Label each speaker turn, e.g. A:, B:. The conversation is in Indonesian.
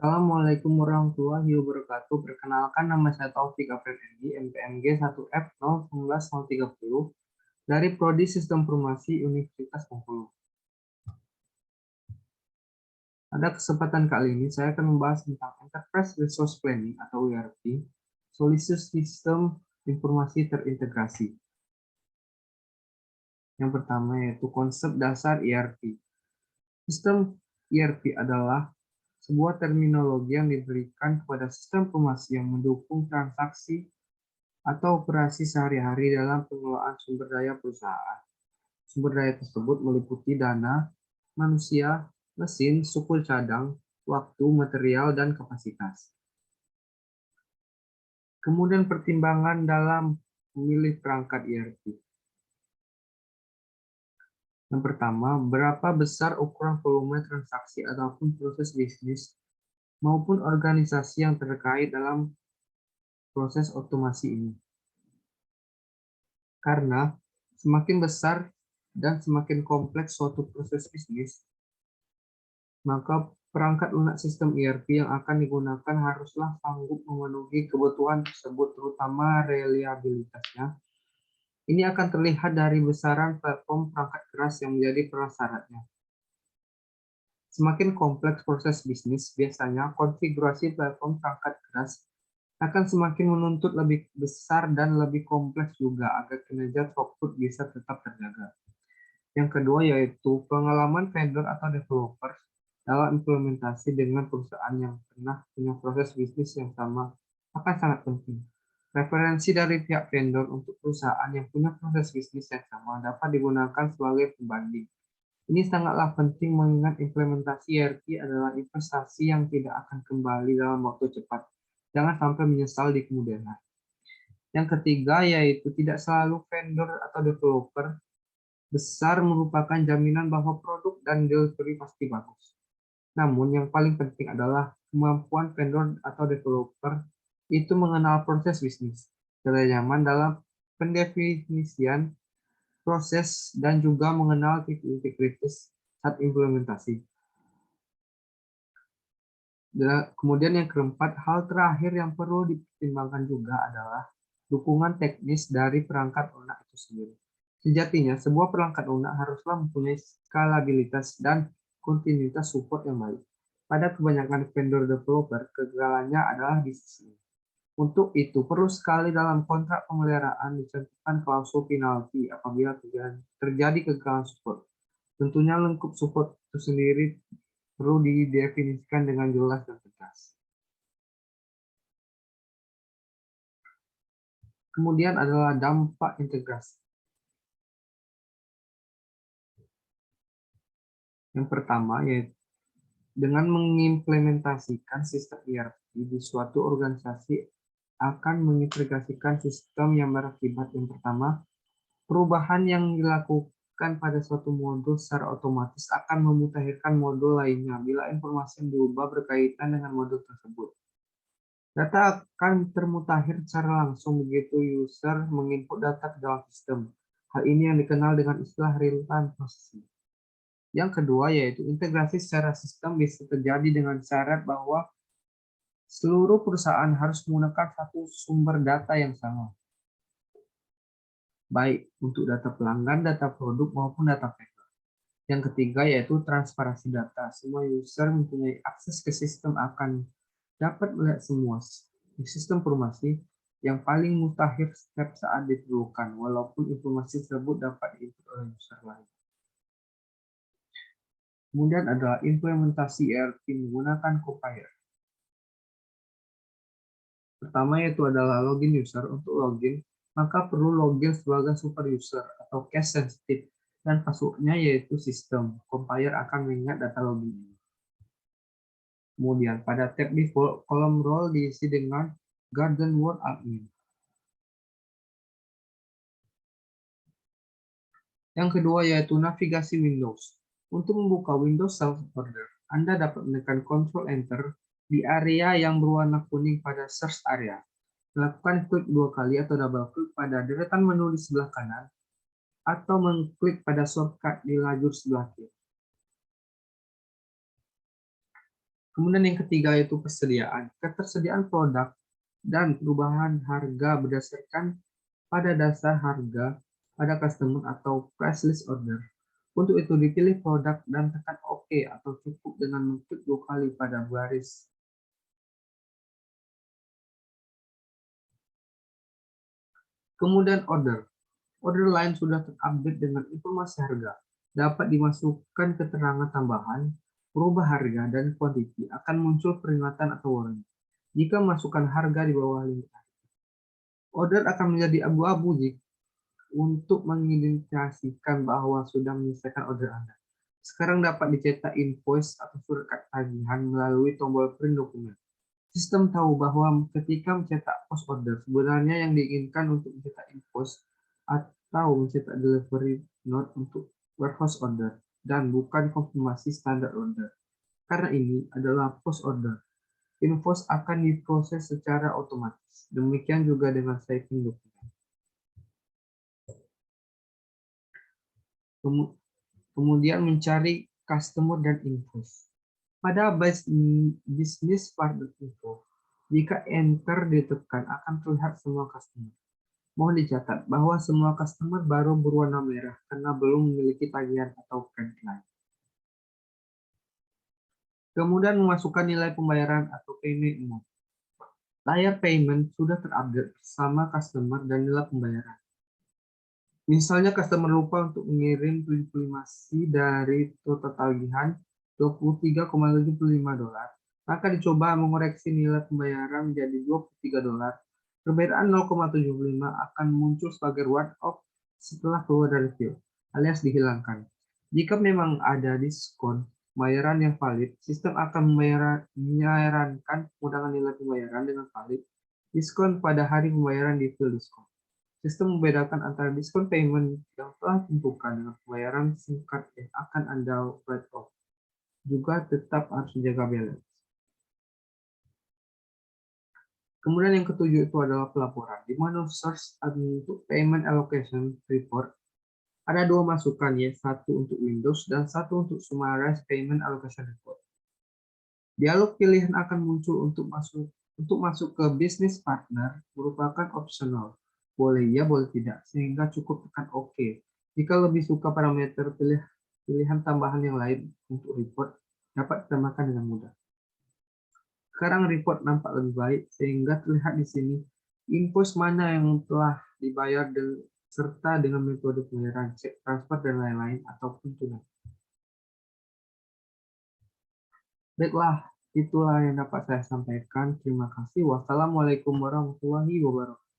A: Assalamualaikum warahmatullahi wabarakatuh. Perkenalkan, nama saya Taufik Afridi, MPMG 1F019030 dari Prodi Sistem Informasi Universitas Bengkulu. Pada kesempatan kali ini, saya akan membahas tentang Enterprise Resource Planning atau ERP, solusi sistem informasi terintegrasi. Yang pertama yaitu konsep dasar ERP. Sistem ERP adalah sebuah terminologi yang diberikan kepada sistem informasi yang mendukung transaksi atau operasi sehari-hari dalam pengelolaan sumber daya perusahaan. Sumber daya tersebut meliputi dana, manusia, mesin, suku cadang, waktu, material, dan kapasitas. Kemudian pertimbangan dalam memilih perangkat ERP. Yang pertama, berapa besar ukuran volume transaksi ataupun proses bisnis maupun organisasi yang terkait dalam proses otomasi ini. Karena semakin besar dan semakin kompleks suatu proses bisnis, maka perangkat lunak sistem ERP yang akan digunakan haruslah sanggup memenuhi kebutuhan tersebut, terutama reliabilitasnya. Ini akan terlihat dari besaran platform perangkat keras yang menjadi prasyaratnya. Semakin kompleks proses bisnis, biasanya konfigurasi platform perangkat keras akan semakin menuntut lebih besar dan lebih kompleks juga agar kinerja throughput bisa tetap terjaga. Yang kedua yaitu pengalaman vendor atau developer dalam implementasi dengan perusahaan yang pernah punya proses bisnis yang sama akan sangat penting. Referensi dari pihak vendor untuk perusahaan yang punya proses bisnis yang sama dapat digunakan sebagai pembanding. Ini sangatlah penting mengingat implementasi ERP adalah investasi yang tidak akan kembali dalam waktu cepat. Jangan sampai menyesal di kemudian hari. Yang ketiga yaitu tidak selalu vendor atau developer besar merupakan jaminan bahwa produk dan delivery pasti bagus. Namun yang paling penting adalah kemampuan vendor atau developer itu mengenal proses bisnis, nyaman dalam pendefinisian proses dan juga mengenal titik-titik kritis saat implementasi. Kemudian yang keempat, hal terakhir yang perlu dipertimbangkan juga adalah dukungan teknis dari perangkat lunak itu sendiri. Sejatinya, sebuah perangkat lunak haruslah mempunyai skalabilitas dan kontinuitas support yang baik. Pada kebanyakan vendor developer, kegagalannya adalah di sisi ini. Untuk itu, perlu sekali dalam kontrak pemeliharaan dicantumkan klausul penalti apabila terjadi kegagalan support. Tentunya lengkap support itu sendiri perlu didefinisikan dengan jelas dan tegas. Kemudian adalah dampak integrasi. Yang pertama yaitu dengan mengimplementasikan sistem ERP di suatu organisasi akan mengintegrasikan sistem yang berakibat yang pertama, perubahan yang dilakukan pada suatu modul secara otomatis akan memutakhirkan modul lainnya bila informasi yang diubah berkaitan dengan modul tersebut. Data akan termutakhir secara langsung begitu user menginput data ke dalam sistem. Hal ini yang dikenal dengan istilah real-time processing. Yang kedua yaitu integrasi secara sistem bisa terjadi dengan syarat bahwa seluruh perusahaan harus menggunakan satu sumber data yang sama, baik untuk data pelanggan, data produk, maupun data vendor. Yang ketiga yaitu transparansi data. Semua user mempunyai akses ke sistem akan dapat melihat semua sistem informasi yang paling mutakhir setiap saat diperlukan, walaupun informasi tersebut dapat diinput oleh user lain. Kemudian adalah implementasi ERP menggunakan Copilot. Pertama yaitu adalah login user. Untuk login, maka perlu login sebagai super user atau case sensitive dan passwordnya yaitu sistem. Compiler akan mengingat data login ini. Kemudian pada tab default, kolom role diisi dengan Garden Word Admin. Yang kedua yaitu navigasi Windows. Untuk membuka Windows Self Order, Anda dapat menekan Ctrl Enter di area yang berwarna kuning pada search area. Lakukan klik 2 kali atau double klik pada deretan menu di sebelah kanan atau mengklik pada shortcut di lajur sebelah kiri. Kemudian yang ketiga yaitu persediaan. Ketersediaan produk dan perubahan harga berdasarkan pada dasar harga pada customer atau price list order. Untuk itu dipilih produk dan tekan OK atau cukup dengan mengklik 2 kali pada baris. Kemudian order. Order lain sudah terupdate dengan informasi harga. Dapat dimasukkan keterangan tambahan, berubah harga, dan kuantiti. Akan muncul peringatan atau warning jika masukkan harga di bawah limit. Order akan menjadi abu-abu jika untuk mengidentifikasikan bahwa sudah menyelesaikan order Anda. Sekarang dapat dicetak invoice atau surat tagihan melalui tombol print dokumen. Sistem tahu bahwa ketika mencetak post order, sebenarnya yang diinginkan untuk mencetak invoice atau mencetak delivery note untuk warehouse order, dan bukan konfirmasi standar order. Karena ini adalah post order, invoice akan diproses secara otomatis. Demikian juga dengan saving dokumen. Kemudian mencari customer dan invoice. Pada bisnis partner info, jika enter ditekan akan terlihat semua customer. Mohon dicatat bahwa semua customer baru berwarna merah karena belum memiliki tagihan atau credit line. Kemudian memasukkan nilai pembayaran atau payment amount. Layar payment sudah terupdate bersama customer dan nilai pembayaran. Misalnya customer lupa untuk mengirim 75C dari total tagihan $23,75, maka dicoba mengoreksi nilai pembayaran menjadi $23. Perbedaan 0,75 akan muncul sebagai write off setelah keluar dari queue, alias dihilangkan. Jika memang ada diskon pembayaran yang valid, sistem akan menyarankan pengurangan nilai pembayaran dengan valid diskon pada hari pembayaran di field diskon. Sistem membedakan antara diskon payment yang telah ditentukan dengan pembayaran singkat yang akan Anda write off. Juga tetap harus menjaga balance. Kemudian yang ketujuh itu adalah pelaporan, di mana source untuk payment allocation report ada dua masukan, yaitu satu untuk Windows dan satu untuk Summarize Payment Allocation Report. Dialog pilihan akan muncul untuk masuk ke business partner merupakan opsional. Boleh iya, boleh tidak, sehingga cukup tekan OK. Jika lebih suka parameter pilihan tambahan yang lain untuk report, dapat ditambahkan dengan mudah. Sekarang report nampak lebih baik, sehingga terlihat di sini invoice mana yang telah dibayar serta dengan metode pembayaran, cek transfer, dan lain-lain, ataupun tunai. Baiklah, itulah yang dapat saya sampaikan. Terima kasih. Wassalamualaikum warahmatullahi wabarakatuh.